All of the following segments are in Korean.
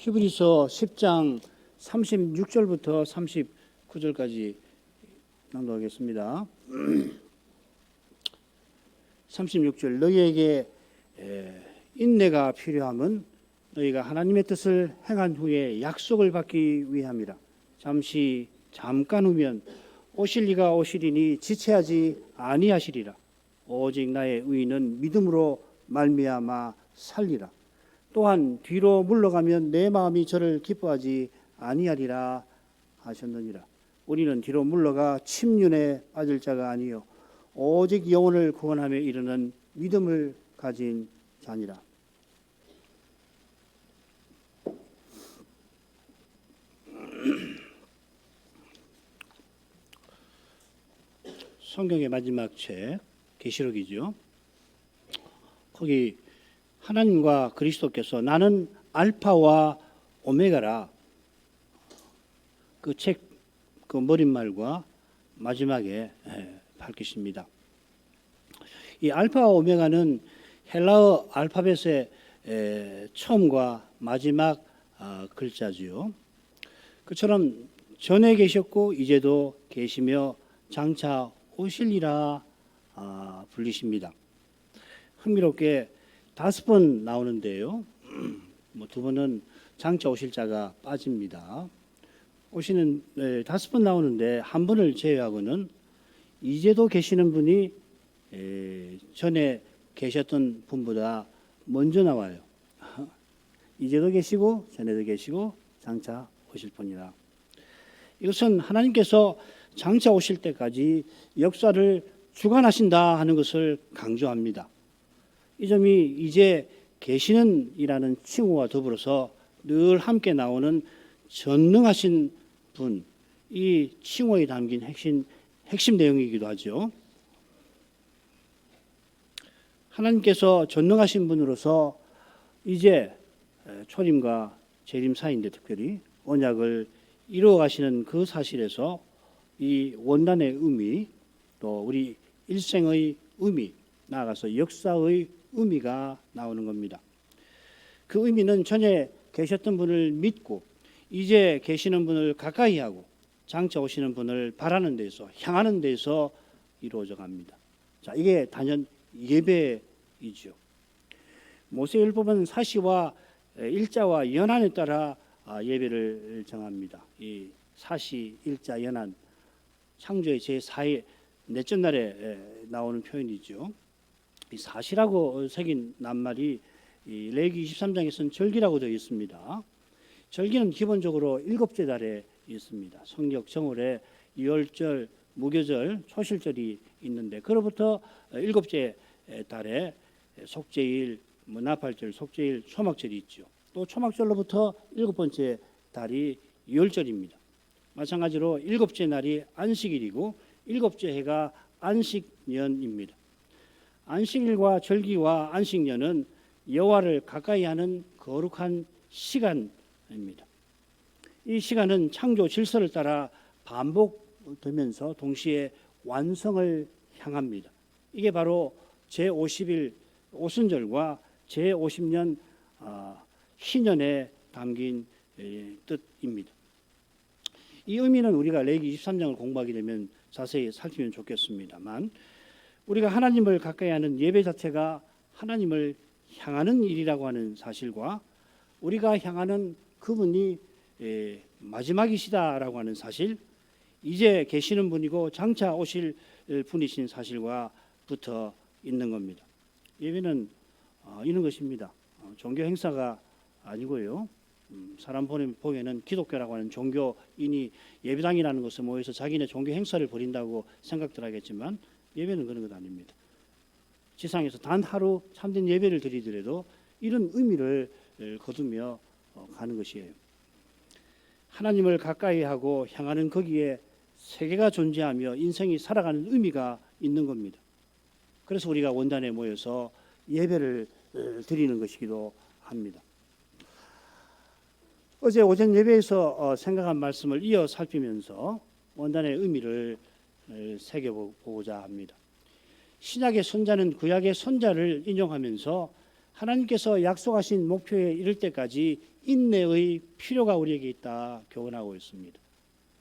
히브리서 10장 36절부터 39절까지 낭독하겠습니다. 36절 너희에게 인내가 필요함은 너희가 하나님의 뜻을 행한 후에 약속을 받기 위함이라. 잠깐 후면 오실 이가 오시리니 지체하지 아니하시리라. 오직 나의 의인은 믿음으로 말미암아 살리라. 또한 뒤로 물러가면 내 마음이 저를 기뻐하지 아니하리라 하셨느니라. 우리는 뒤로 물러가 침륜에 빠질 자가 아니요 오직 영혼을 구원하며 이르는 믿음을 가진 자니라. 성경의 마지막 책 계시록이죠. 거기 하나님과 그리스도께서 나는 알파와 오메가라, 그 책 그 머릿말과 마지막에 밝히십니다. 이 알파와 오메가는 헬라어 알파벳의 처음과 마지막 글자지요. 그처럼 전에 계셨고 이제도 계시며 장차 오실이라 불리십니다. 흥미롭게 5번 나오는데요. 두 번은 장차 오실 자가 빠집니다. 오시는 5번 나오는데 한 번을 제외하고는 이제도 계시는 분이 전에 계셨던 분보다 먼저 나와요. 이제도 계시고 전에도 계시고 장차 오실 분이라. 이것은 하나님께서 장차 오실 때까지 역사를 주관하신다 하는 것을 강조합니다. 이 점이 이제 계시는 이라는 칭호와 더불어서 늘 함께 나오는 전능하신 분, 이 칭호에 담긴 핵심 내용이기도 하죠. 하나님께서 전능하신 분으로서 이제 초림과 재림 사이인데 특별히 언약을 이루어 가시는 그 사실에서 이 원단의 의미, 또 우리 일생의 의미, 나아가서 역사의 의미가 나오는 겁니다. 그 의미는 전에 계셨던 분을 믿고 이제 계시는 분을 가까이 하고 장차 오시는 분을 바라는 데서, 향하는 데서 이루어져 갑니다. 자, 이게 단연 예배이죠. 모세율법은 사시와 일자와 연한에 따라 예배를 정합니다. 이 사시, 일자, 연한, 창조의 제4의 넷째 날에 나오는 표현이죠. 이 사시라고 새긴 낱말이 이 레위기 23장에서는 절기라고 되어 있습니다. 절기는 기본적으로 7째 달에 있습니다. 성력 정월에 유월절, 무교절, 초실절이 있는데 그로부터 7째 달에 속죄일, 나팔절, 속죄일, 초막절이 있죠. 또 초막절로부터 7번째 달이 유월절입니다. 마찬가지로 7째 날이 안식일이고 7째 해가 안식년입니다. 안식일과 절기와 안식년은 여호와를 가까이 하는 거룩한 시간입니다. 이 시간은 창조 질서를 따라 반복되면서 동시에 완성을 향합니다. 이게 바로 제50일 오순절과 제50년 희년에 담긴 뜻입니다. 이 의미는 우리가 레위기 23장을 공부하게 되면 자세히 살피면 좋겠습니다만 우리가 하나님을 가까이 하는 예배 자체가 하나님을 향하는 일이라고 하는 사실과 우리가 향하는 그분이 마지막이시다라고 하는 사실, 이제 계시는 분이고 장차 오실 분이신 사실과 붙어 있는 겁니다. 예배는 이런 것입니다. 종교 행사가 아니고요. 사람 보기에는 기독교라고 하는 종교인이 예배당이라는 것에 모여서 자기네 종교 행사를 벌인다고 생각들 하겠지만 예배는 그런 것 아닙니다. 지상에서 단 하루 참된 예배를 드리더라도 이런 의미를 거두며 가는 것이에요. 하나님을 가까이 하고 향하는 거기에 세계가 존재하며 인생이 살아가는 의미가 있는 겁니다. 그래서 우리가 원단에 모여서 예배를 드리는 것이기도 합니다. 어제 오전 예배에서 생각한 말씀을 이어 살피면서 원단의 의미를 새겨보고자 합니다. 신약의 선자는 구약의 선자를 인용하면서 하나님께서 약속하신 목표에 이를 때까지 인내의 필요가 우리에게 있다 교훈하고 있습니다.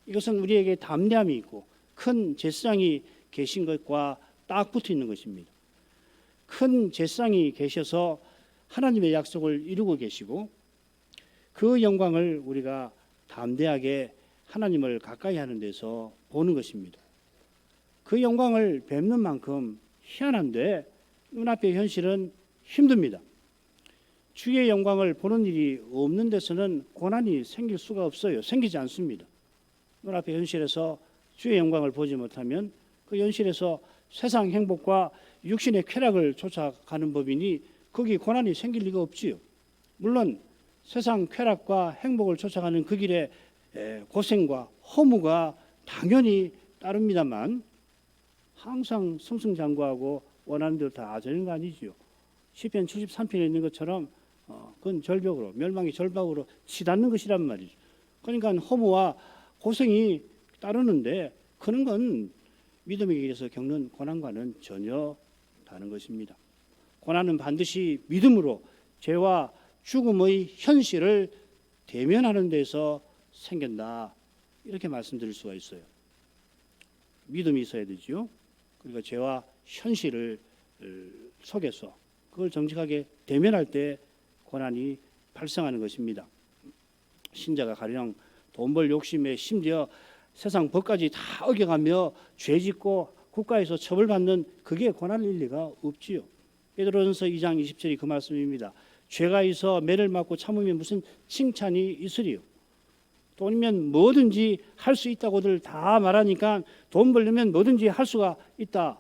이것은 우리에게 담대함이 있고 큰 제사장이 계신 것과 딱 붙어 있는 것입니다. 큰 제사장이 계셔서 하나님의 약속을 이루고 계시고 그 영광을 우리가 담대하게 하나님을 가까이 하는 데서 보는 것입니다. 그 영광을 뵙는 만큼 희한한데 눈앞의 현실은 힘듭니다. 주의 영광을 보는 일이 없는 데서는 고난이 생길 수가 없어요. 생기지 않습니다. 눈앞의 현실에서 주의 영광을 보지 못하면 그 현실에서 세상 행복과 육신의 쾌락을 쫓아가는 법이니 거기 고난이 생길 리가 없지요. 물론 세상 쾌락과 행복을 쫓아가는 그 길에 고생과 허무가 당연히 따릅니다만 항상 승승장구하고 원하는 대로 다 되는 거 아니지요. 시편 73편에 있는 것처럼 그건 절벽으로 멸망의 절벽으로 치닫는 것이란 말이죠. 그러니까 허무와 고생이 따르는데 그런 건 믿음의 길에서 겪는 고난과는 전혀 다른 것입니다. 고난은 반드시 믿음으로 죄와 죽음의 현실을 대면하는 데서 생긴다. 이렇게 말씀드릴 수가 있어요. 믿음이 있어야 되지요. 그리고 죄와 현실을 속에서 그걸 정직하게 대면할 때 고난이 발생하는 것입니다. 신자가 가령 돈 벌 욕심에 심지어 세상 법까지 다 어겨가며 죄짓고 국가에서 처벌받는 그게 고난일 리가 없지요. 베드로전서 2장 20절이 그 말씀입니다. 죄가 있어 매를 맞고 참으면 무슨 칭찬이 있으리요. 돈이면 뭐든지 할 수 있다고들 다 말하니까 돈 벌려면 뭐든지 할 수가 있다.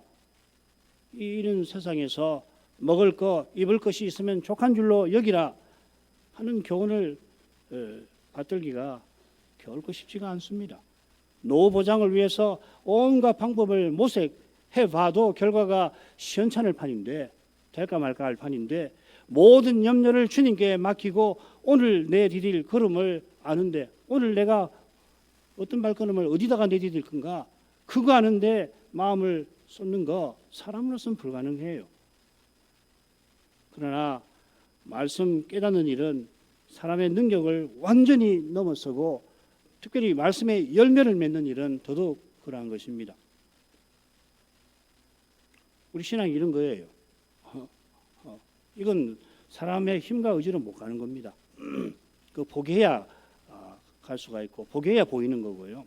이런 세상에서 먹을 거 입을 것이 있으면 족한 줄로 여기라 하는 교훈을 받들기가 결코 쉽지가 않습니다. 노후 보장을 위해서 온갖 방법을 모색해 봐도 결과가 시원찮을 판인데 될까 말까 할 판인데 모든 염려를 주님께 맡기고 오늘 내디딜 걸음을 아는데 오늘 내가 어떤 발걸음을 어디다가 내디딜 건가 그거 아는데 마음을 쏟는 거 사람으로서는 불가능해요. 그러나 말씀 깨닫는 일은 사람의 능력을 완전히 넘어서고 특별히 말씀의 열매를 맺는 일은 더더욱 그러한 것입니다. 우리 신앙이 이런 거예요. 이건 사람의 힘과 의지로 못 가는 겁니다. 그 보게야 갈 수가 있고 보게야 보이는 거고요.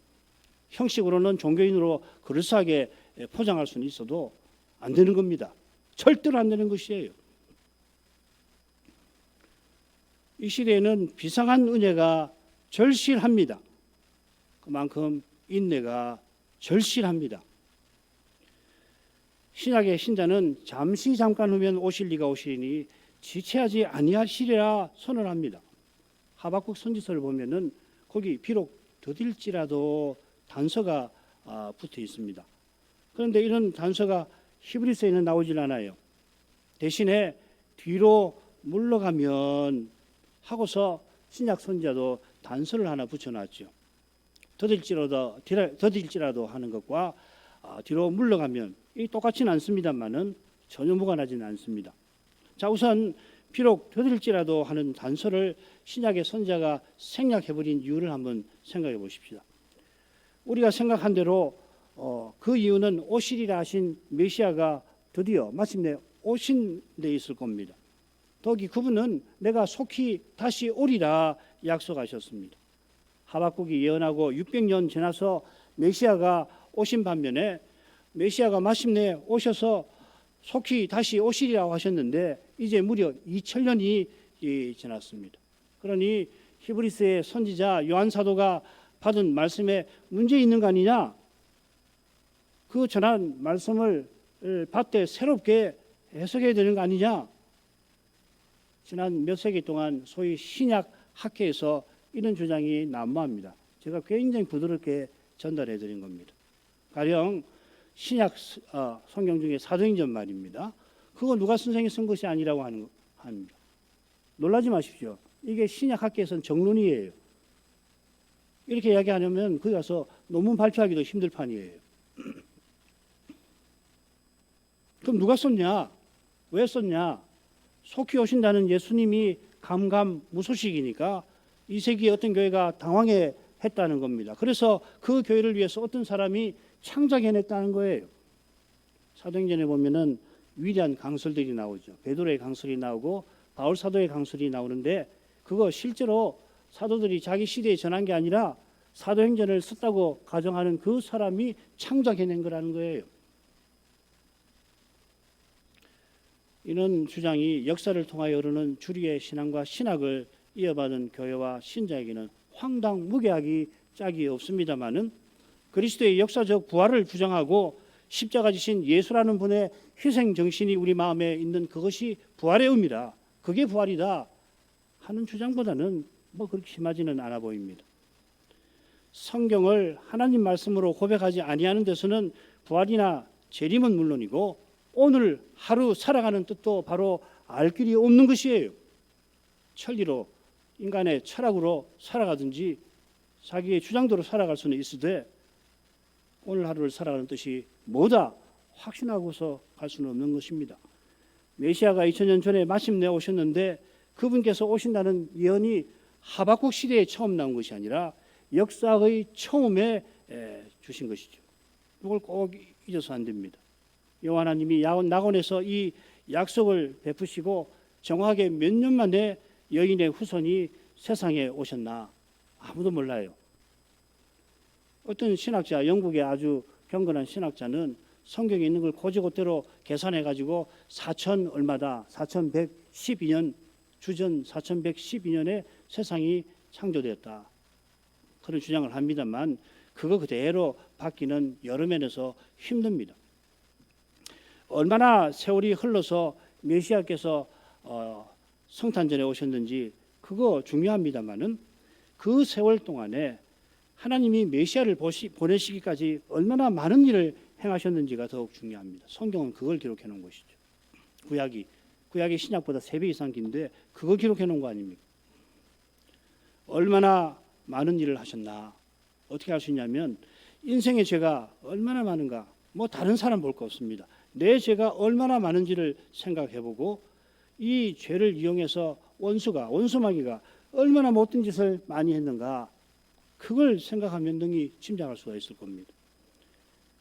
형식으로는 종교인으로 그럴싸하게 포장할 수는 있어도 안 되는 겁니다. 절대로 안 되는 것이에요. 이 시대에는 비상한 은혜가 절실합니다. 그만큼 인내가 절실합니다. 신약의 신자는 잠시 잠깐 후면 오실 이가 오시리니 지체하지 아니하시리라 선언합니다. 하박국 선지서를 보면은 거기 비록 더딜지라도 단서가 붙어 있습니다. 그런데 이런 단서가 히브리서에는 나오질 않아요. 대신에 뒤로 물러가면 하고서 신약 선지자도 단서를 하나 붙여놨죠. 더딜지라도 하는 것과 뒤로 물러가면 이 똑같지는 않습니다만은 전혀 무관하지는 않습니다. 자, 우선 비록 더딜지라도 하는 단서를 신약의 선지자가 생략해버린 이유를 한번 생각해 보십시다. 우리가 생각한 대로 그 이유는 오시리라 하신 메시아가 드디어 마침내 오신 데 있을 겁니다. 더욱이 그분은 내가 속히 다시 오리라 약속하셨습니다. 하박국이 예언하고 600년 지나서 메시아가 오신 반면에 메시아가 마침내 오셔서 속히 다시 오시리라고 하셨는데 이제 무려 2000년이 지났습니다. 그러니 히브리서의 선지자 요한 사도가 받은 말씀에 문제 있는 거 아니냐? 그 전한 말씀을 받되 새롭게 해석해야 되는 거 아니냐? 지난 몇 세기 동안 소위 신약 학회에서 이런 주장이 난무합니다. 제가 굉장히 부드럽게 전달해 드린 겁니다. 가령 신약 성경 중에 사도행전 말입니다. 그거 누가 선생이 쓴 것이 아니라고 합니다. 놀라지 마십시오. 이게 신약 학계에서는 정론이에요. 이렇게 이야기하려면 거기 가서 논문 발표하기도 힘들 판이에요. 그럼 누가 썼냐? 왜 썼냐? 속히 오신다는 예수님이 감감무소식이니까 이 세기의 어떤 교회가 당황해 했다는 겁니다. 그래서 그 교회를 위해서 어떤 사람이 창작해냈다는 거예요. 사도행전에 보면은 위대한 강설들이 나오죠. 베드로의 강설이 나오고 바울 사도의 강설이 나오는데 그거 실제로 사도들이 자기 시대에 전한 게 아니라 사도행전을 썼다고 가정하는 그 사람이 창작해낸 거라는 거예요. 이런 주장이 역사를 통하여 흐르는 주류의 신앙과 신학을 이어받은 교회와 신자에게는 황당무계하기 짝이 없습니다마는 그리스도의 역사적 부활을 부정하고 십자가 지신 예수라는 분의 희생 정신이 우리 마음에 있는 그것이 부활의 의미라, 그게 부활이다 하는 주장보다는 뭐 그렇게 심하지는 않아 보입니다. 성경을 하나님 말씀으로 고백하지 아니하는 데서는 부활이나 재림은 물론이고 오늘 하루 살아가는 뜻도 바로 알 길이 없는 것이에요. 천리로 인간의 철학으로 살아가든지 자기의 주장대로 살아갈 수는 있으되 오늘 하루를 살아가는 뜻이 뭐다 확신하고서 갈 수는 없는 것입니다. 메시아가 2000년 전에 마침내 오셨는데 그분께서 오신다는 예언이 하박국 시대에 처음 나온 것이 아니라 역사의 처음에 주신 것이죠. 이걸 꼭 잊어서 안 됩니다. 여호와 하나님이 낙원에서 이 약속을 베푸시고 정확하게 몇 년 만에 여인의 후손이 세상에 오셨나 아무도 몰라요. 어떤 신학자, 영국의 아주 경건한 신학자는 성경에 있는 걸 고지고대로 계산해 가지고 4112년 주전 4112년에 세상이 창조되었다. 그런 주장을 합니다만 그거 그대로 받기는 여러 면에서 힘듭니다. 얼마나 세월이 흘러서 메시아께서 성탄전에 오셨는지 그거 중요합니다만은 그 세월 동안에 하나님이 메시아를 보내시기까지 얼마나 많은 일을 행하셨는지가 더욱 중요합니다. 성경은 그걸 기록해 놓은 것이죠. 구약이 신약보다 3배 이상 긴데 그걸 기록해 놓은 거 아닙니까? 얼마나 많은 일을 하셨나. 어떻게 할 수 있냐면 인생의 죄가 얼마나 많은가. 뭐 다른 사람 볼 거 없습니다. 내 죄가 얼마나 많은지를 생각해보고 이 죄를 이용해서 원수마귀가 얼마나 못된 짓을 많이 했는가. 그걸 생각하면 능히 짐작할 수가 있을 겁니다.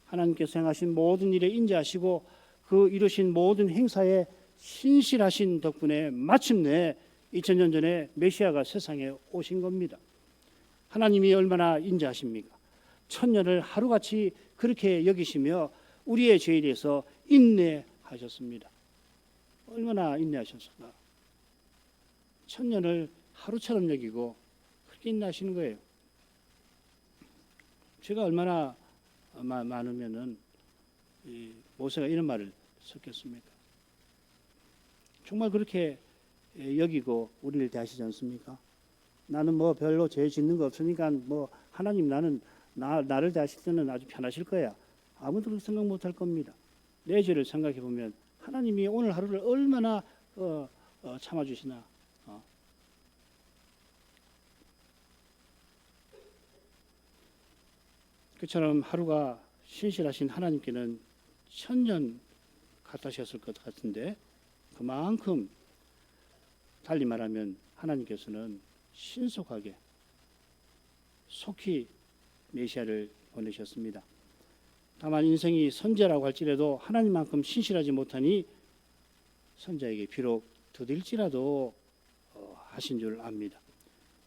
하나님께서 행하신 모든 일에 인자하시고 그 이루신 모든 행사에 신실하신 덕분에 마침내 2000년 전에 메시아가 세상에 오신 겁니다. 하나님이 얼마나 인자하십니까? 천년을 하루같이 그렇게 여기시며 우리의 죄에 대해서 인내하셨습니다. 얼마나 인내하셨을까? 천년을 하루처럼 여기고 그렇게 인내하시는 거예요. 죄가 얼마나 많으면은 모세가 이런 말을 썼겠습니까? 정말 그렇게 여기고 우리를 대하시지 않습니까? 나는 뭐 별로 죄 짓는 거 없으니까 뭐 하나님 나를 대하실 때는 아주 편하실 거야. 아무도 그렇게 생각 못할 겁니다. 내 죄를 생각해 보면 하나님이 오늘 하루를 얼마나 참아주시나. 그처럼 하루가 신실하신 하나님께는 천년 같으셨을 것 같은데 그만큼 달리 말하면 하나님께서는 신속하게 속히 메시아를 보내셨습니다. 다만 인생이 선제라고 할지라도 하나님만큼 신실하지 못하니 선자에게 비록 더딜지라도 하신 줄 압니다.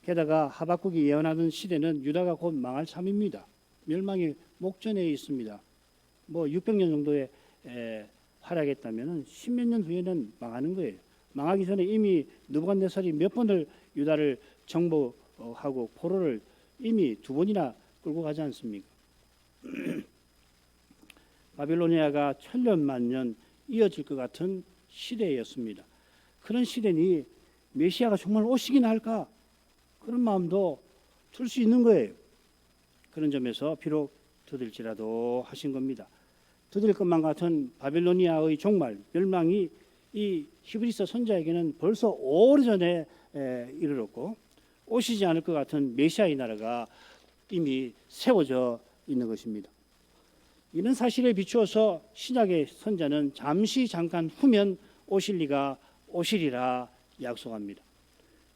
게다가 하박국이 예언하는 시대는 유다가 곧 망할 참입니다. 멸망의 목전에 있습니다. 뭐 600년 정도에 활약했다면 10몇 년 후에는 망하는 거예요. 망하기 전에 이미 느부갓네살이 몇 번을 유다를 정복하고 포로를 이미 2번이나 끌고 가지 않습니까? 바빌로니아가 천년만년 이어질 것 같은 시대였습니다. 그런 시대니 메시아가 정말 오시기나 할까? 그런 마음도 들 수 있는 거예요. 그런 점에서 비록 더딜지라도 하신 겁니다. 더딜 것만 같은 바빌로니아의 종말, 멸망이 이 히브리서 선자에게는 벌써 오래전에 이르렀고 오시지 않을 것 같은 메시아의 나라가 이미 세워져 있는 것입니다. 이런 사실에 비추어서 신약의 선자는 잠깐 후면 오실 이가 오시리라 약속합니다.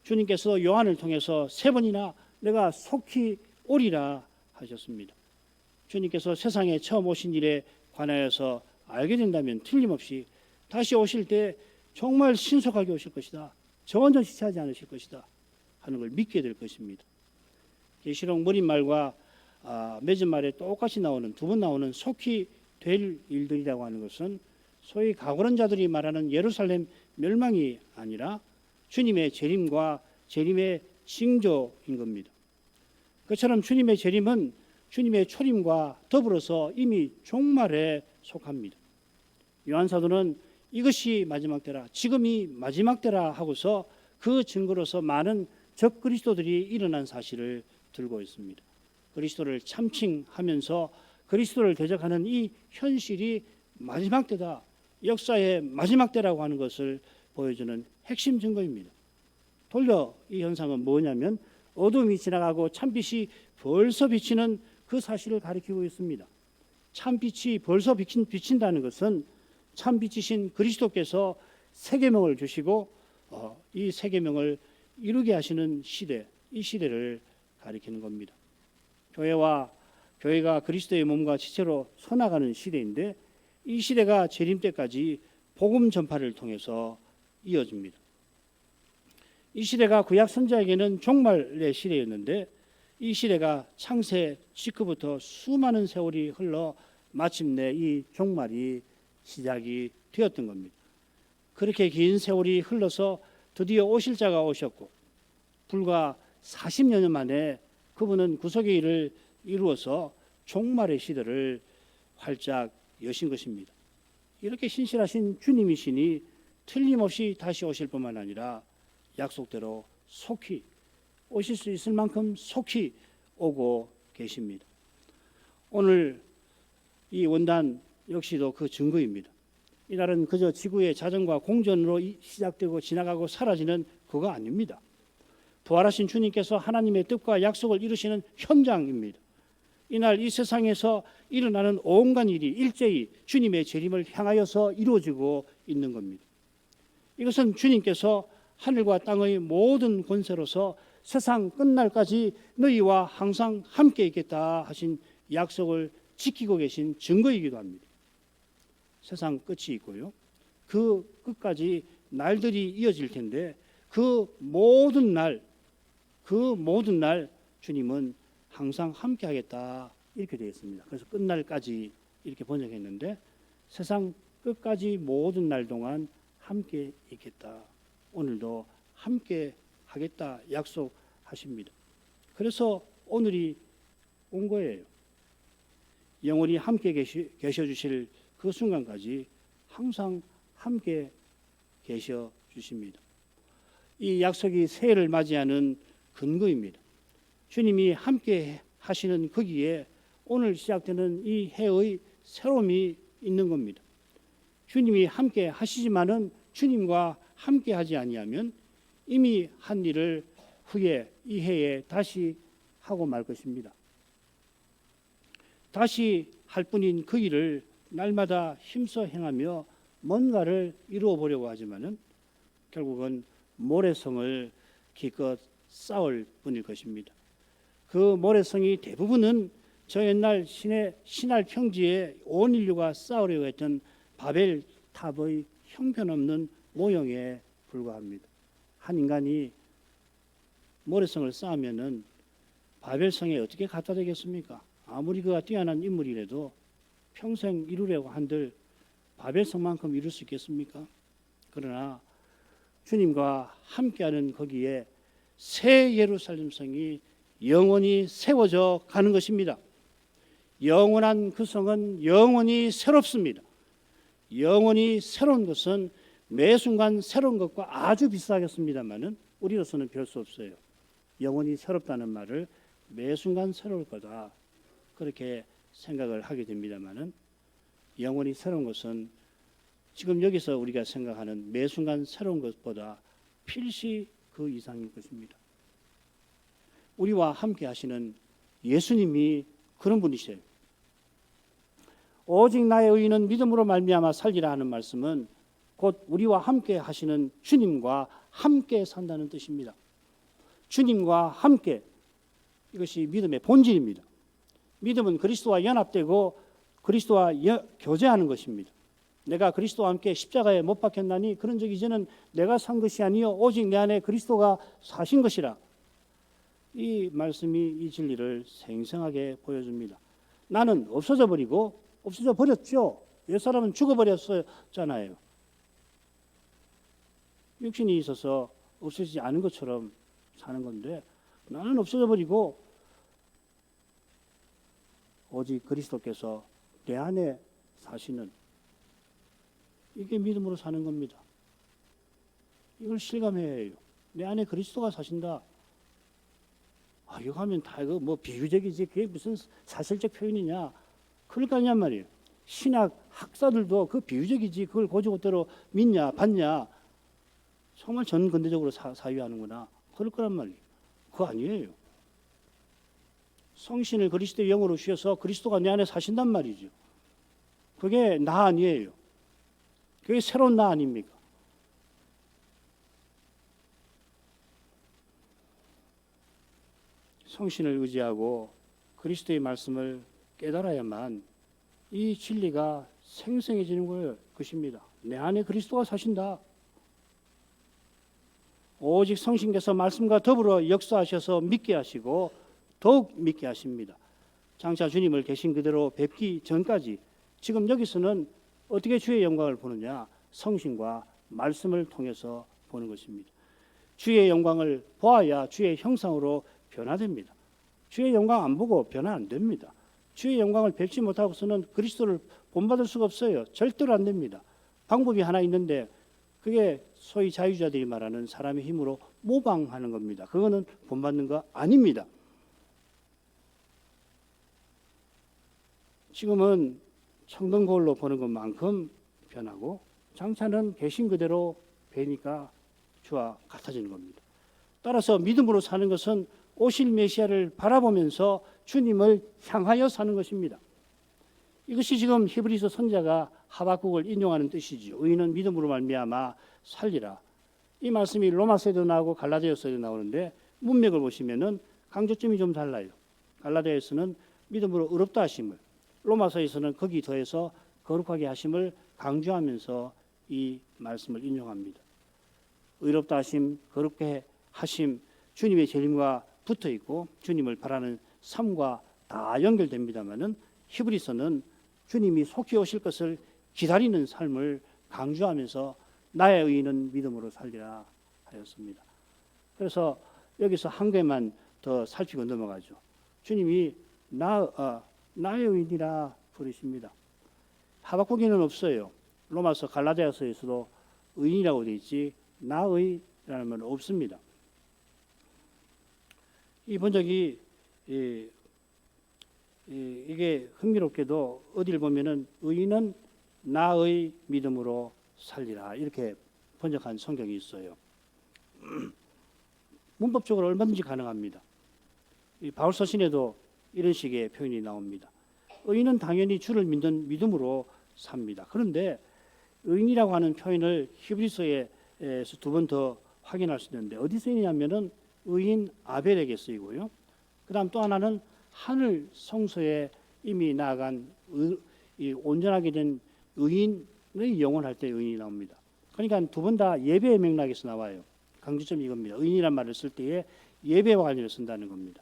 주님께서 요한을 통해서 3번이나 내가 속히 오리라 하셨습니다. 주님께서 세상에 처음 오신 일에 관하여서 알게 된다면 틀림없이 다시 오실 때 정말 신속하게 오실 것이다, 전혀 지체하지 않으실 것이다 하는 걸 믿게 될 것입니다. 계시록 머릿말과 맺은말에 똑같이 나오는, 2번 나오는 속히 될 일들이라고 하는 것은 소위 가고론자들이 말하는 예루살렘 멸망이 아니라 주님의 재림과 재림의 징조인 겁니다. 그처럼 주님의 재림은 주님의 초림과 더불어서 이미 종말에 속합니다. 요한사도는 이것이 마지막 때라, 지금이 마지막 때라 하고서 그 증거로서 많은 적그리스도들이 일어난 사실을 들고 있습니다. 그리스도를 참칭하면서 그리스도를 대적하는 이 현실이 마지막 때다, 역사의 마지막 때라고 하는 것을 보여주는 핵심 증거입니다. 돌려 이 현상은 뭐냐면 어둠이 지나가고 참빛이 벌써 비치는 그 사실을 가리키고 있습니다. 참빛이 벌써 비친다는 것은 참빛이신 그리스도께서 세계명을 주시고 이 세계명을 이루게 하시는 시대, 이 시대를 가리키는 겁니다. 교회가 그리스도의 몸과 지체로 서나가는 시대인데 이 시대가 재림 때까지 복음 전파를 통해서 이어집니다. 이 시대가 구약 선지자에게는 종말의 시대였는데 이 시대가 창세 직후부터 수많은 세월이 흘러 마침내 이 종말이 시작이 되었던 겁니다. 그렇게 긴 세월이 흘러서 드디어 오실 자가 오셨고 불과 40여 년 만에 그분은 구속의 일을 이루어서 종말의 시대를 활짝 여신 것입니다. 이렇게 신실하신 주님이시니 틀림없이 다시 오실 뿐만 아니라 약속대로 속히 오실 수 있을 만큼 속히 오고 계십니다. 오늘 이 원단 역시도 그 증거입니다. 이날은 그저 지구의 자전과 공전으로 시작되고 지나가고 사라지는 그거 아닙니다. 부활하신 주님께서 하나님의 뜻과 약속을 이루시는 현장입니다. 이날 이 세상에서 일어나는 온갖 일이 일제히 주님의 재림을 향하여서 이루어지고 있는 겁니다. 이것은 주님께서 하늘과 땅의 모든 권세로서 세상 끝날까지 너희와 항상 함께 있겠다 하신 약속을 지키고 계신 증거이기도 합니다. 세상 끝이 있고요, 그 끝까지 날들이 이어질 텐데 그 모든 날 주님은 항상 함께 하겠다 이렇게 되어 있습니다. 그래서 끝날까지 이렇게 번역했는데 세상 끝까지 모든 날 동안 함께 있겠다, 오늘도 함께 하겠다 약속하십니다. 그래서 오늘이 온 거예요. 영원히 함께 계셔 주실 그 순간까지 항상 함께 계셔 주십니다. 이 약속이 새해를 맞이하는 근거입니다. 주님이 함께 하시는 거기에 오늘 시작되는 이 해의 새로움이 있는 겁니다. 주님이 함께 하시지만은 주님과 함께 하지 아니하면 이미 한 일을 후에 이 해에 다시 하고 말 것입니다. 다시 할 뿐인 그 일을 날마다 힘써 행하며 뭔가를 이루어 보려고 하지만은 결국은 모래성을 기껏 쌓을 뿐일 것입니다. 그 모래성이 대부분은 저 옛날 신할 평지에 온 인류가 쌓으려고 했던 바벨 탑의 형편없는 모형에 불과합니다. 한 인간이 모래성을 쌓으면은 바벨성에 어떻게 갖다 대겠습니까? 아무리 그가 뛰어난 인물이라도 평생 이루려고 한들 바벨성만큼 이룰 수 있겠습니까? 그러나 주님과 함께하는 거기에 새 예루살렘 성이 영원히 세워져 가는 것입니다. 영원한 그 성은 영원히 새롭습니다. 영원히 새로운 것은 매 순간 새로운 것과 아주 비슷하겠습니다만은 우리로서는 별 수 없어요. 영원히 새롭다는 말을 매 순간 새로울 거다 그렇게 생각을 하게 됩니다만은 영원히 새로운 것은 지금 여기서 우리가 생각하는 매 순간 새로운 것보다 필시 그 이상일 것입니다. 우리와 함께 하시는 예수님이 그런 분이세요. 오직 나의 의인은 믿음으로 말미암아 살리라 하는 말씀은 곧 우리와 함께 하시는 주님과 함께 산다는 뜻입니다. 주님과 함께, 이것이 믿음의 본질입니다. 믿음은 그리스도와 연합되고 그리스도와 교제하는 것입니다. 내가 그리스도와 함께 십자가에 못 박혔나니 그런 적 이제는 내가 산 것이 아니요 오직 내 안에 그리스도가 사신 것이라. 이 말씀이 이 진리를 생생하게 보여줍니다. 나는 없어져 버리고 없어져 버렸죠. 옛사람은 죽어버렸잖아요. 육신이 있어서 없어지지 않은 것처럼 사는 건데 나는 없어져 버리고 오직 그리스도께서 내 안에 사시는, 이게 믿음으로 사는 겁니다. 이걸 실감해야 해요. 내 안에 그리스도가 사신다. 이거 하면 다 이거 뭐 비유적이지 그게 무슨 사실적 표현이냐, 그럴 거 아니란 말이에요. 신학 학사들도 그 비유적이지 그걸 고지고대로 믿냐 받냐, 정말 전근대적으로 사유하는구나, 그럴 거란 말이에요. 그거 아니에요. 성신을 그리스도의 영으로 주셔서 그리스도가 내 안에 사신단 말이죠. 그게 나 아니에요. 그게 새로운 나 아닙니까? 성신을 의지하고 그리스도의 말씀을 깨달아야만 이 진리가 생생해지는 것입니다. 내 안에 그리스도가 사신다. 오직 성신께서 말씀과 더불어 역사하셔서 믿게 하시고 더욱 믿게 하십니다. 장차 주님을 계신 그대로 뵙기 전까지 지금 여기서는 어떻게 주의 영광을 보느냐? 성신과 말씀을 통해서 보는 것입니다. 주의 영광을 보아야 주의 형상으로 변화됩니다. 주의 영광 안 보고 변화 안 됩니다. 주의 영광을 뵙지 못하고서는 그리스도를 본받을 수가 없어요. 절대로 안 됩니다. 방법이 하나 있는데 그게 소위 자유자들이 말하는 사람의 힘으로 모방하는 겁니다. 그거는 본받는 거 아닙니다. 지금은 청동 거울로 보는 것만큼 변하고 장차는 계신 그대로 뵈니까 주와 같아지는 겁니다. 따라서 믿음으로 사는 것은 오실 메시아를 바라보면서 주님을 향하여 사는 것입니다. 이것이 지금 히브리서 선자가 하박국을 인용하는 뜻이지요. 의인은 믿음으로 말미암아 살리라. 이 말씀이 로마서에도 나오고 갈라디아서에도 나오는데 문맥을 보시면은 강조점이 좀 달라요. 갈라디아에서는 믿음으로 의롭다 하심을, 로마서에서는 거기 더해서 거룩하게 하심을 강조하면서 이 말씀을 인용합니다. 의롭다 하심, 거룩게 하심, 주님의 재림과 붙어 있고 주님을 바라는 삶과 다 연결됩니다마는 히브리서는 주님이 속히 오실 것을 기다리는 삶을 강조하면서 나의 의인은 믿음으로 살리라 하였습니다. 그래서 여기서 한 개만 더 살피고 넘어가죠. 주님이 나의 의인이라 부르십니다. 하박국에는 없어요. 로마서 갈라디아서에서도 의인이라고 되어 있지 나의라는 말은 없습니다. 이 번역이 이게 흥미롭게도 어디를 보면은 의인은 나의 믿음으로 살리라 이렇게 번역한 성경이 있어요. 문법적으로 얼마든지 가능합니다. 이 바울 서신에도 이런 식의 표현이 나옵니다. 의인은 당연히 주를 믿는 믿음으로 삽니다. 그런데 의인이라고 하는 표현을 히브리서에서 두 번 더 확인할 수 있는데 어디 쓰이냐면은 의인 아벨에게 쓰이고요. 그다음 또 하나는 하늘 성소에 이미 나아간 온전하게 된 의인의 영혼할 때 의인이 나옵니다. 그러니까 두 번 다 예배의 맥락에서 나와요. 강조점이 이겁니다. 의인이란 말을 쓸 때에 예배와 관련해 쓴다는 겁니다.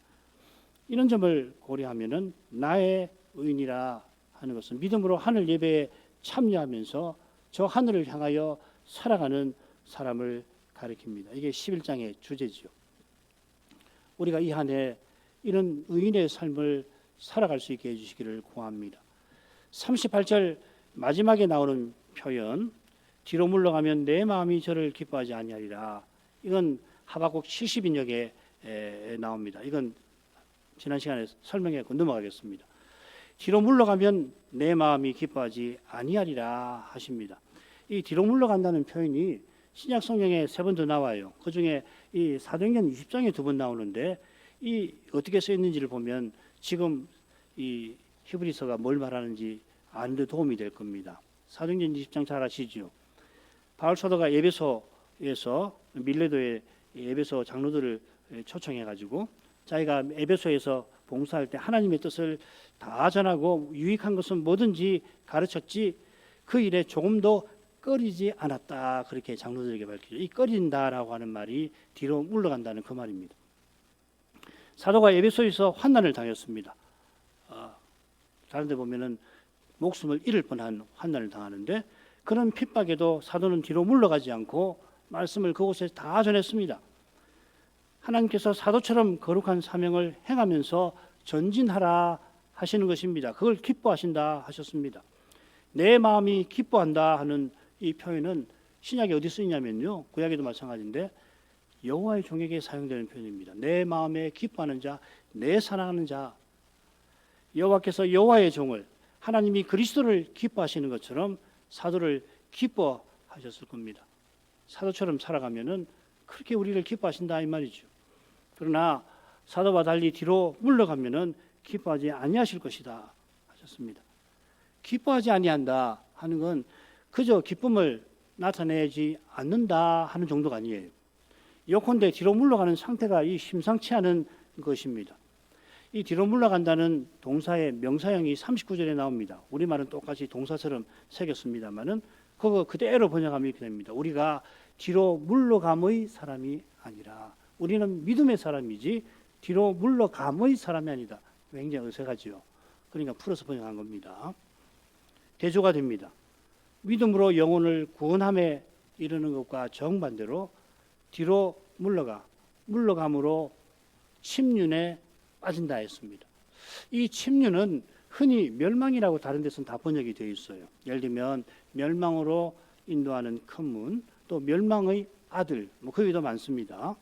이런 점을 고려하면은 나의 의인이라 하는 것은 믿음으로 하늘 예배에 참여하면서 저 하늘을 향하여 살아가는 사람을 가리킵니다. 이게 11장의 주제지요. 우리가 이 한 해 이런 의인의 삶을 살아갈 수 있게 해주시기를 구합니다. 38절 마지막에 나오는 표현, 뒤로 물러가면 내 마음이 저를 기뻐하지 아니하리라. 이건 하박국 70인역에 나옵니다. 이건 지난 시간에 설명했고 넘어가겠습니다. 뒤로 물러가면 내 마음이 기뻐하지 아니하리라 하십니다. 이 뒤로 물러간다는 표현이 신약 성경에 3번 더 나와요. 그 중에 이 사도행전 20장에 2번 나오는데 이 어떻게 써 있는지를 보면 지금 이 히브리서가 뭘 말하는지 아는 데 도움이 될 겁니다. 사도행전 20장 잘 아시죠? 바울 사도가 에베소에서 밀레도의 에베소 장로들을 초청해 가지고 자기가 에베소에서 봉사할 때 하나님의 뜻을 다 전하고 유익한 것은 뭐든지 가르쳤지 그 일에 조금도 꺼리지 않았다. 그렇게 장로들에게 밝히죠. 이 꺼린다라고 하는 말이 뒤로 물러간다는 그 말입니다. 사도가 에베소에서 환난을 당했습니다. 다른 데 보면은 목숨을 잃을 뻔한 환난을 당하는데 그런 핍박에도 사도는 뒤로 물러가지 않고 말씀을 그곳에 다 전했습니다. 하나님께서 사도처럼 거룩한 사명을 행하면서 전진하라 하시는 것입니다. 그걸 기뻐하신다 하셨습니다. 내 마음이 기뻐한다 하는 이 표현은 신약에 어디 쓰이냐면요, 구약에도 마찬가지인데 여호와의 종에게 사용되는 표현입니다. 내 마음에 기뻐하는 자, 내 사랑하는 자. 여호와께서 여호와의 종을, 하나님이 그리스도를 기뻐하시는 것처럼 사도를 기뻐하셨을 겁니다. 사도처럼 살아가면은 그렇게 우리를 기뻐하신다 이 말이죠. 그러나 사도와 달리 뒤로 물러가면은 기뻐하지 아니하실 것이다 하셨습니다. 기뻐하지 아니한다 하는 건 그저 기쁨을 나타내지 않는다 하는 정도가 아니에요. 요컨대 뒤로 물러가는 상태가 이 심상치 않은 것입니다. 이 뒤로 물러간다는 동사의 명사형이 39절에 나옵니다. 우리말은 똑같이 동사처럼 새겼습니다만은 그거 그대로 번역하면 이렇게 됩니다. 우리가 뒤로 물러감의 사람이 아니라 우리는 믿음의 사람이지 뒤로 물러감의 사람이 아니다. 굉장히 어색하죠. 그러니까 풀어서 번역한 겁니다. 대조가 됩니다. 믿음으로 영혼을 구원함에 이르는 것과 정반대로 뒤로 물러감으로 침륜에 빠진다 했습니다. 이 침륜은 흔히 멸망이라고 다른 데서는 다 번역이 되어 있어요. 예를 들면 멸망으로 인도하는 큰 문, 또 멸망의 아들, 그 외에도 많습니다.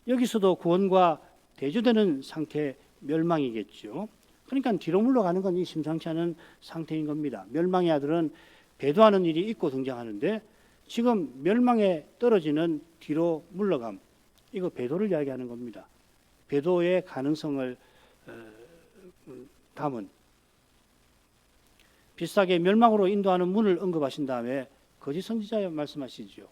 여기서도 구원과 대조되는 상태 멸망이겠죠. 그러니까 뒤로 물러가는 건 이 심상치 않은 상태인 겁니다. 멸망의 아들은 배도하는 일이 있고 등장하는데 지금 멸망에 떨어지는 뒤로 물러감, 이거 배도를 이야기하는 겁니다. 배도의 가능성을 담은 비슷하게 멸망으로 인도하는 문을 언급하신 다음에 거짓 선지자 말씀하시죠.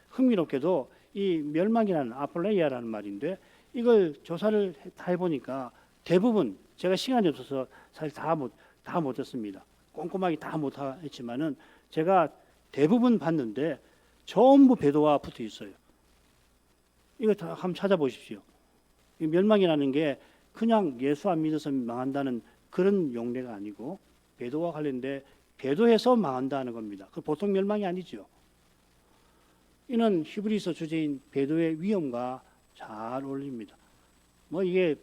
흥미롭게도 이 멸망이라는 아폴레이아라는 말인데 이걸 조사를 다 해보니까 대부분 제가 시간이 없어서 사실 다 못했습니다. 꼼꼼하게 다 못했지만은 제가 대부분 봤는데 전부 배도와 붙어 있어요. 이거 다 한번 찾아보십시오. 이 멸망이라는 게 그냥 예수 안 믿어서 망한다는 그런 용례가 아니고 배도와 관련돼 배도해서 망한다는 겁니다. 그 보통 멸망이 아니죠. 이는 히브리서 주제인 배도의 위험과 잘 어울립니다. 이게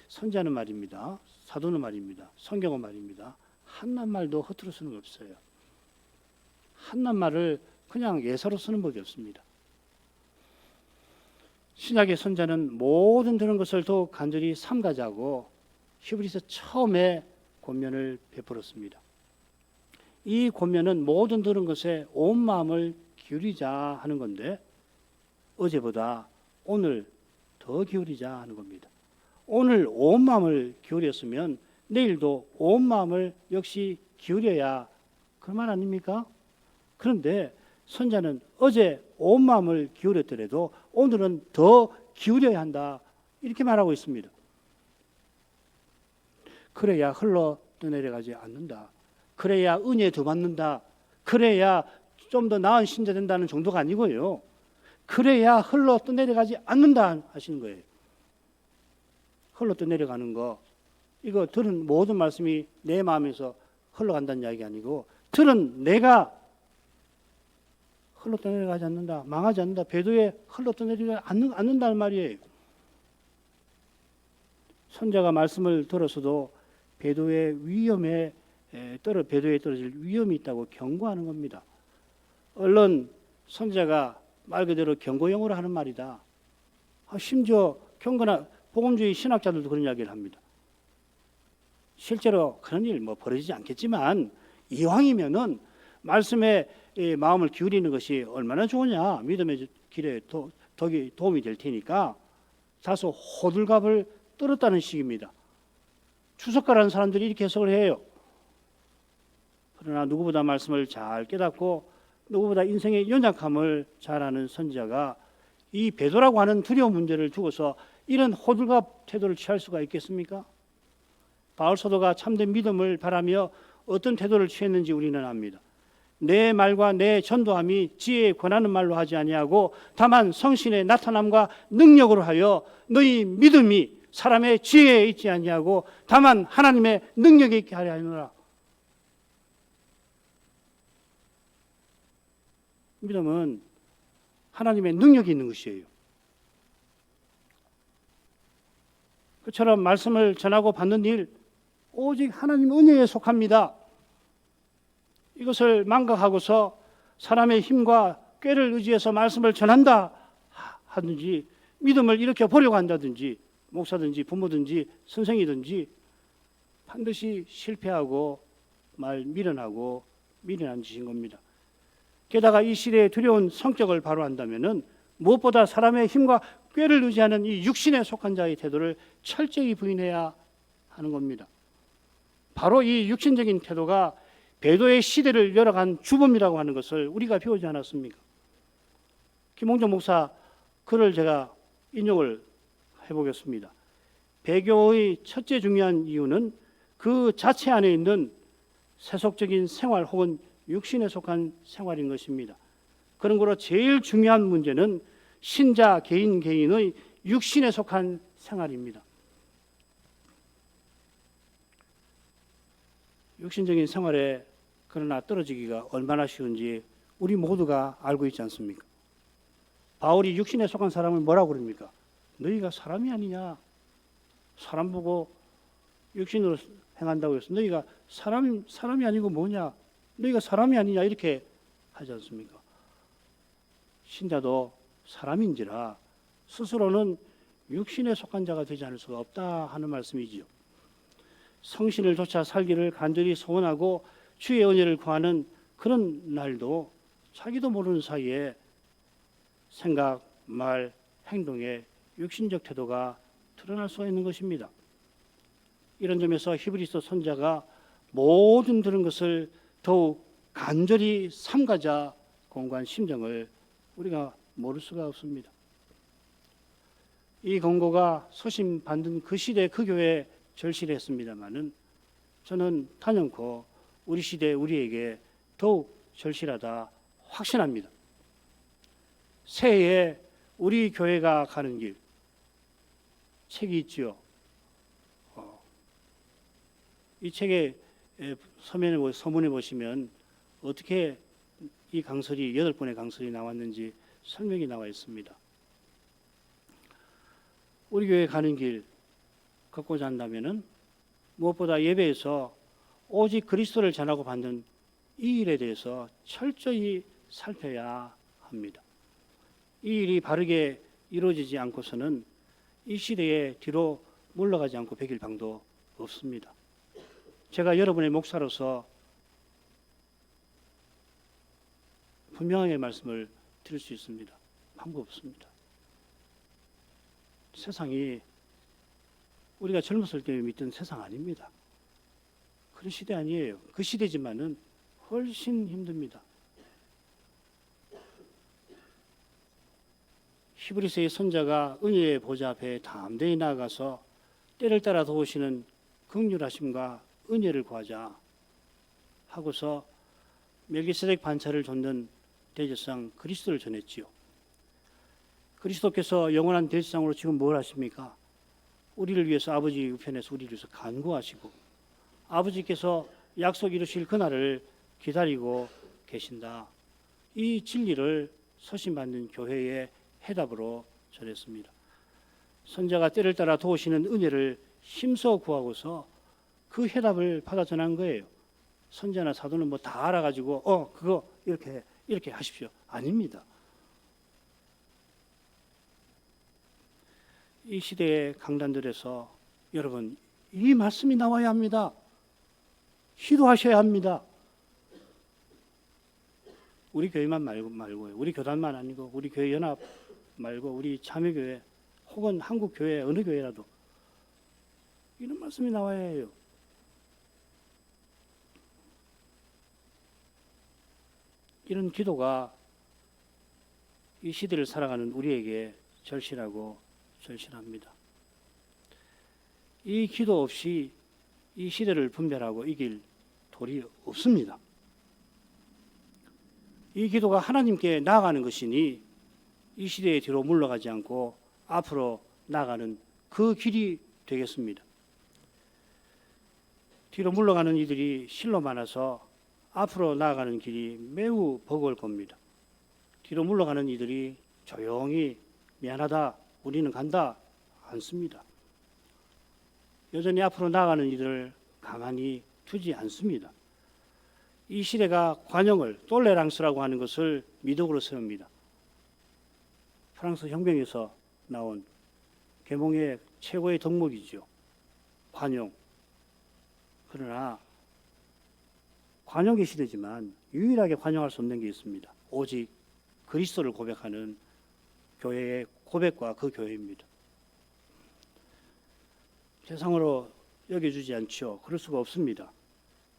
선지자는 말입니다. 사도는 말입니다. 성경은 말입니다. 한낱말도 허투루 쓰는 게 없어요. 한낱말을 그냥 예사로 쓰는 법이 없습니다. 신약의 선자는 모든 그런 것을 더욱 간절히 삼가자고 히브리서 처음에 권면을 베풀었습니다. 이 권면은 모든 들은 것에 온 마음을 기울이자 하는 건데 어제보다 오늘 더 기울이자 하는 겁니다. 오늘 온 마음을 기울였으면 내일도 온 마음을 역시 기울여야 그 말 아닙니까? 그런데 선자는 어제 온 마음을 기울였더라도 오늘은 더 기울여야 한다 이렇게 말하고 있습니다. 그래야 흘러 떠내려가지 않는다. 그래야 은혜 더 받는다. 그래야 좀 더 나은 신자 된다는 정도가 아니고요. 그래야 흘러 떠내려가지 않는다 하시는 거예요. 흘러 떠내려가는 거, 이거 들은 모든 말씀이 내 마음에서 흘러간다는 이야기 아니고 들은 내가 흘러 떠내려가지 않는다, 망하지 않는다, 배도에 흘러 떠내려가지 않는다는 말이에요. 선자가 말씀을 들어서도 배도의 위험에 배도에 떨어질 위험이 있다고 경고하는 겁니다. 얼른 선자가 말 그대로 경고용어로 하는 말이다. 심지어 경건한 복음주의 신학자들도 그런 이야기를 합니다. 실제로 그런 일 벌어지지 않겠지만 이왕이면은 말씀에 마음을 기울이는 것이 얼마나 좋으냐, 믿음의 길에 도움이 될 테니까 다소 호들갑을 떨었다는 식입니다. 추석가라는 사람들이 이렇게 해석을 해요. 그러나 누구보다 말씀을 잘 깨닫고 누구보다 인생의 연약함을 잘 아는 선지자가 이 배도라고 하는 두려운 문제를 두고서 이런 호들갑 태도를 취할 수가 있겠습니까? 바울 사도가 참된 믿음을 바라며 어떤 태도를 취했는지 우리는 압니다. 내 말과 내 전도함이 지혜에 권하는 말로 하지 아니하고 다만 성신의 나타남과 능력으로 하여 너희 믿음이 사람의 지혜에 있지 아니하고 다만 하나님의 능력에 있게 하려 하노라. 믿음은 하나님의 능력이 있는 것이에요. 그처럼 말씀을 전하고 받는 일 오직 하나님 은혜에 속합니다. 이것을 망각하고서 사람의 힘과 꾀를 의지해서 말씀을 전한다 하든지 믿음을 일으켜 보려고 한다든지 목사든지 부모든지 선생이든지 반드시 실패하고 미련하고 미련한 짓인 겁니다. 게다가 이 시대의 두려운 성격을 바로 한다면은 무엇보다 사람의 힘과 꾀를 의지하는 이 육신에 속한 자의 태도를 철저히 부인해야 하는 겁니다. 바로 이 육신적인 태도가 배도의 시대를 열어간 주범이라고 하는 것을 우리가 배우지 않았습니까? 김홍정 목사 글을 제가 인용을 해보겠습니다. 배교의 첫째 중요한 이유는 그 자체 안에 있는 세속적인 생활 혹은 육신에 속한 생활인 것입니다. 그런 거로 제일 중요한 문제는 신자 개인의 육신에 속한 생활입니다. 육신적인 생활에 그러나 떨어지기가 얼마나 쉬운지 우리 모두가 알고 있지 않습니까? 바울이 육신에 속한 사람을 뭐라고 그럽니까? 너희가 사람이 아니냐? 사람 보고 육신으로 행한다고 해서 너희가 사람이 아니고 뭐냐? 너희가 사람이 아니냐? 이렇게 하지 않습니까? 신자도 사람인지라 스스로는 육신에 속한 자가 되지 않을 수가 없다 하는 말씀이지요. 성신을 좇아 살기를 간절히 소원하고 주의 은혜를 구하는 그런 날도 자기도 모르는 사이에 생각, 말, 행동에 육신적 태도가 드러날 수가 있는 것입니다. 이런 점에서 히브리서 선지자가 모든 들은 것을 더욱 간절히 삼가자 공고한 심정을 우리가 모를 수가 없습니다. 이 권고가 소심 받는 그 시대 그 교회에 절실했습니다마는 저는 단연코 우리 시대 우리에게 더욱 절실하다 확신합니다. 새해에 우리 교회가 가는 길 책이 있지요. 이 책의 서문에 보시면 어떻게 이 강설이 8번의 강설이 나왔는지 설명이 나와 있습니다. 우리 교회 가는 길 걷고자 한다면은 무엇보다 예배에서 오직 그리스도를 전하고 받는 이 일에 대해서 철저히 살펴야 합니다. 이 일이 바르게 이루어지지 않고서는 이 시대에 뒤로 물러가지 않고 배길 방도 없습니다. 제가 여러분의 목사로서 분명하게 말씀을 드릴 수 있습니다. 방법 없습니다. 세상이 우리가 젊었을 때 믿던 세상 아닙니다. 그런 시대 아니에요. 그 시대지만은 훨씬 힘듭니다. 히브리서의 선자가 은혜의 보좌 앞에 담대히 나아가서 때를 따라 도우시는 긍휼하심과 은혜를 구하자 하고서 멜기세덱 반차를 좇는 대제사장 그리스도를 전했지요. 그리스도께서 영원한 대제사장으로 지금 뭘 하십니까? 우리를 위해서 아버지 우편에서 우리를 위해서 간구하시고 아버지께서 약속 이루실 그날을 기다리고 계신다. 이 진리를 서신받는 교회의 해답으로 전했습니다. 선자가 때를 따라 도우시는 은혜를 힘써 구하고서 그 해답을 받아 전한 거예요. 선자나 사도는 뭐 다 알아가지고 그거 이렇게 하십시오. 아닙니다. 이 시대의 강단들에서 여러분 이 말씀이 나와야 합니다. 기도하셔야 합니다. 우리 교회만 말고요. 우리 교단만 아니고 우리 교회 연합 말고 우리 자매교회 혹은 한국 교회 어느 교회라도 이런 말씀이 나와야 해요. 이런 기도가 이 시대를 살아가는 우리에게 절실하고 절실합니다. 이 기도 없이 이 시대를 분별하고 이길 도리 없습니다. 이 기도가 하나님께 나아가는 것이니 이 시대의 뒤로 물러가지 않고 앞으로 나아가는 그 길이 되겠습니다. 뒤로 물러가는 이들이 실로 많아서 앞으로 나아가는 길이 매우 버거울 겁니다. 뒤로 물러가는 이들이 조용히 미안하다, 우리는 간다 않습니다. 여전히 앞으로 나아가는 이들을 가만히 두지 않습니다. 이 시대가 관용을 똘레랑스라고 하는 것을 미덕으로 세웁니다. 프랑스 혁명에서 나온 계몽의 최고의 덕목이죠. 관용. 그러나 관용의 시대지만 유일하게 관용할 수 없는 게 있습니다. 오직 그리스도를 고백하는 교회의 고백과 그 교회입니다. 세상으로 여겨주지 않죠. 그럴 수가 없습니다.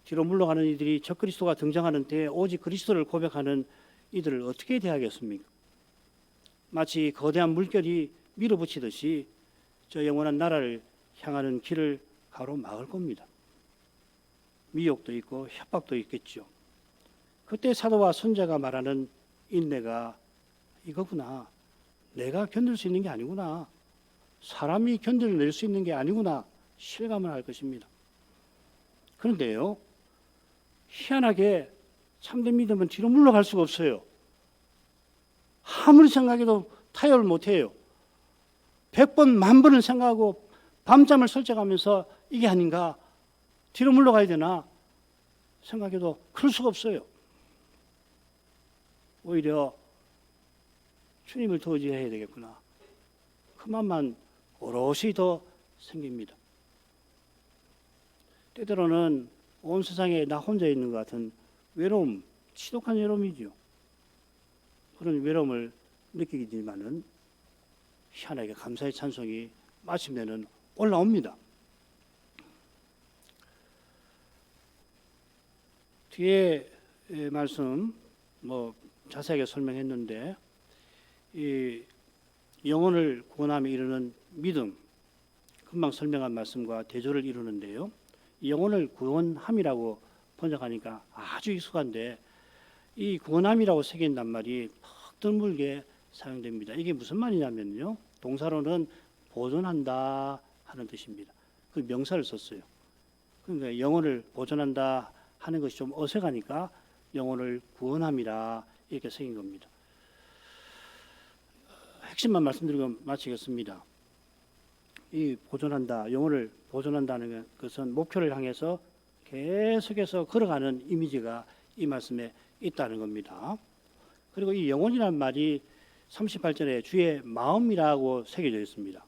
뒤로 물러가는 이들이 적그리스도가 등장하는 때에 오직 그리스도를 고백하는 이들을 어떻게 대하겠습니까? 마치 거대한 물결이 밀어붙이듯이 저 영원한 나라를 향하는 길을 가로막을 겁니다. 미혹도 있고 협박도 있겠죠. 그때 사도와 선자가 말하는 인내가 이거구나. 내가 견딜 수 있는 게 아니구나. 사람이 견뎌낼 수 있는 게 아니구나. 실감을 할 것입니다. 그런데요, 희한하게 참된 믿음은 뒤로 물러갈 수가 없어요. 아무리 생각해도 타협을 못해요. 100번, 1000번을 생각하고 밤잠을 설정하면서 이게 아닌가, 뒤로 물러가야 되나 생각해도 그럴 수가 없어요. 오히려 주님을 더 의지해야 되겠구나. 그 마음만 오롯이 더 생깁니다. 때때로는 온 세상에 나 혼자 있는 것 같은 외로움, 지독한 외로움이죠. 그런 외로움을 느끼게 되지만은 희한하게 감사의 찬송이 마침내는 올라옵니다. 뒤에 말씀 자세하게 설명했는데 이 영혼을 구원함에 이르는 믿음, 금방 설명한 말씀과 대조를 이루는데요. 이 영혼을 구원함이라고 번역하니까 아주 익숙한데 이 구원함이라고 새긴 낱말이 퍽 드물게 사용됩니다. 이게 무슨 말이냐면요, 동사로는 보존한다 하는 뜻입니다. 그 명사를 썼어요. 그러니까 영혼을 보존한다 하는 것이 좀 어색하니까 영혼을 구원함이라 이렇게 새긴 겁니다. 핵심만 말씀드리고 마치겠습니다. 이 보존한다, 영혼을 보존한다는 것은 목표를 향해서 계속해서 걸어가는 이미지가 이 말씀에 있다는 겁니다. 그리고 이 영혼이라는 말이 38절에 주의 마음이라고 새겨져 있습니다.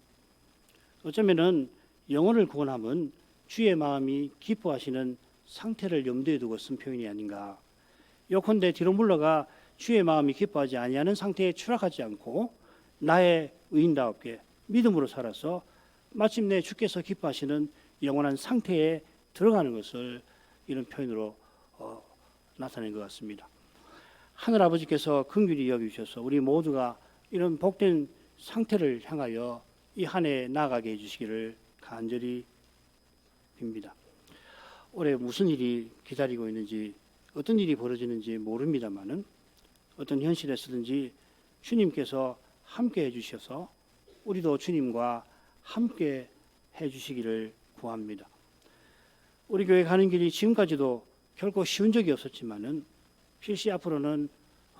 어쩌면은 영혼을 구원함은 주의 마음이 기뻐하시는 상태를 염두에 두고 쓴 표현이 아닌가. 요컨대 뒤로 물러가 주의 마음이 기뻐하지 아니하는 상태에 추락하지 않고 나의 의인다웠게 믿음으로 살아서 마침내 주께서 기뻐하시는 영원한 상태에 들어가는 것을 이런 표현으로 나타낸 것 같습니다. 하늘아버지께서 긍휼히 여기셔서 우리 모두가 이런 복된 상태를 향하여 이 한 해 나아가게 해주시기를 간절히 빕니다. 올해 무슨 일이 기다리고 있는지, 어떤 일이 벌어지는지 모릅니다만은 어떤 현실에서든지 주님께서 함께 해주셔서 우리도 주님과 함께 해주시기를 구합니다. 우리 교회 가는 길이 지금까지도 결코 쉬운 적이 없었지만은 필시 앞으로는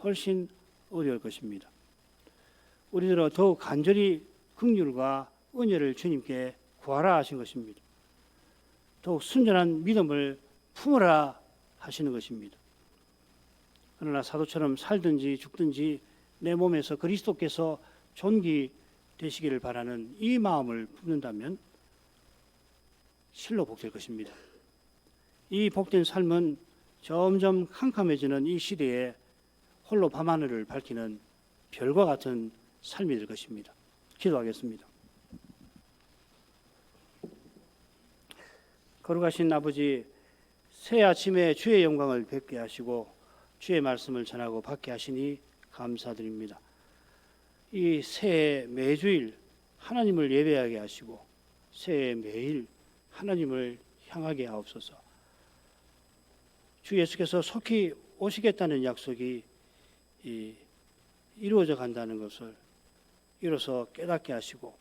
훨씬 어려울 것입니다. 우리들은 더욱 간절히 긍휼과 은혜를 주님께 구하라 하신 것입니다. 더욱 순전한 믿음을 품으라 하시는 것입니다. 그러나 사도처럼 살든지 죽든지 내 몸에서 그리스도께서 존귀되시기를 바라는 이 마음을 품는다면 실로 복될 것입니다. 이 복된 삶은 점점 캄캄해지는 이 시대에 홀로 밤하늘을 밝히는 별과 같은 삶이 될 것입니다. 기도하겠습니다. 거룩하신 아버지, 새 아침에 주의 영광을 뵙게 하시고 주의 말씀을 전하고 받게 하시니 감사드립니다. 이 새해 매주일 하나님을 예배하게 하시고 새해 매일 하나님을 향하게 하옵소서. 주 예수께서 속히 오시겠다는 약속이 이루어져 간다는 것을 이로써 깨닫게 하시고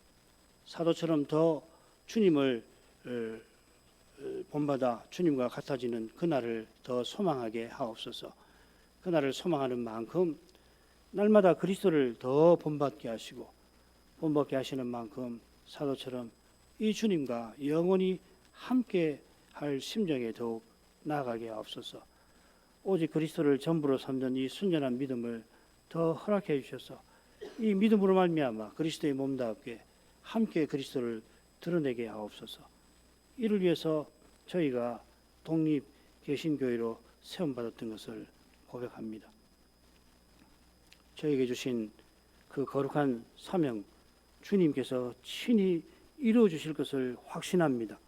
사도처럼 더 주님을 본받아 주님과 같아지는 그날을 더 소망하게 하옵소서. 그날을 소망하는 만큼 날마다 그리스도를 더 본받게 하시고 본받게 하시는 만큼 사도처럼 이 주님과 영원히 함께 할 심정에 더욱 나아가게 하옵소서. 오직 그리스도를 전부로 삼는 이 순전한 믿음을 더 허락해 주셔서 이 믿음으로 말미암아 그리스도의 몸답게 함께 그리스도를 드러내게 하옵소서. 이를 위해서 저희가 독립 개신교회로 세움받았던 것을 고백합니다. 저에게 주신 그 거룩한 사명 주님께서 친히 이루어 주실 것을 확신합니다.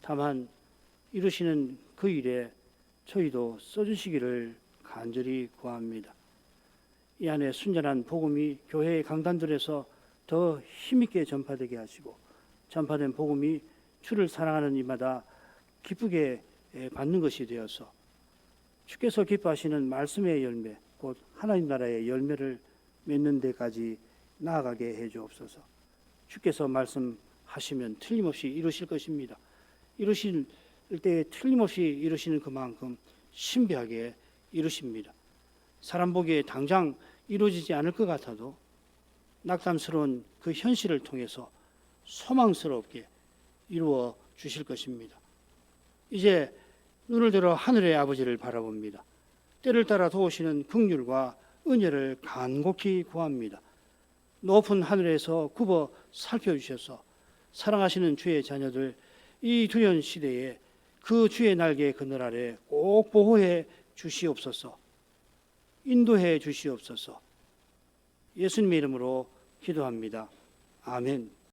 다만 이루시는 그 일에 저희도 써주시기를 간절히 구합니다. 이 안에 순전한 복음이 교회의 강단들에서 더 힘있게 전파되게 하시고 전파된 복음이 주를 사랑하는 이마다 기쁘게 받는 것이 되어서 주께서 기뻐하시는 말씀의 열매 곧 하나님 나라의 열매를 맺는 데까지 나아가게 해 주옵소서. 주께서 말씀하시면 틀림없이 이루실 것입니다. 이루실 때 틀림없이 이루시는 그만큼 신비하게 이루십니다. 사람 보기에 당장 이루어지지 않을 것 같아도 낙담스러운 그 현실을 통해서 소망스럽게 이루어 주실 것입니다. 이제 눈을 들어 하늘의 아버지를 바라봅니다. 때를 따라 도우시는 긍휼과 은혜를 간곡히 구합니다. 높은 하늘에서 굽어 살펴주셔서 사랑하시는 주의 자녀들 이 두려운 시대에 그 주의 날개 그늘 아래 꼭 보호해 주시옵소서. 인도해 주시옵소서. 예수님의 이름으로 기도합니다. 아멘.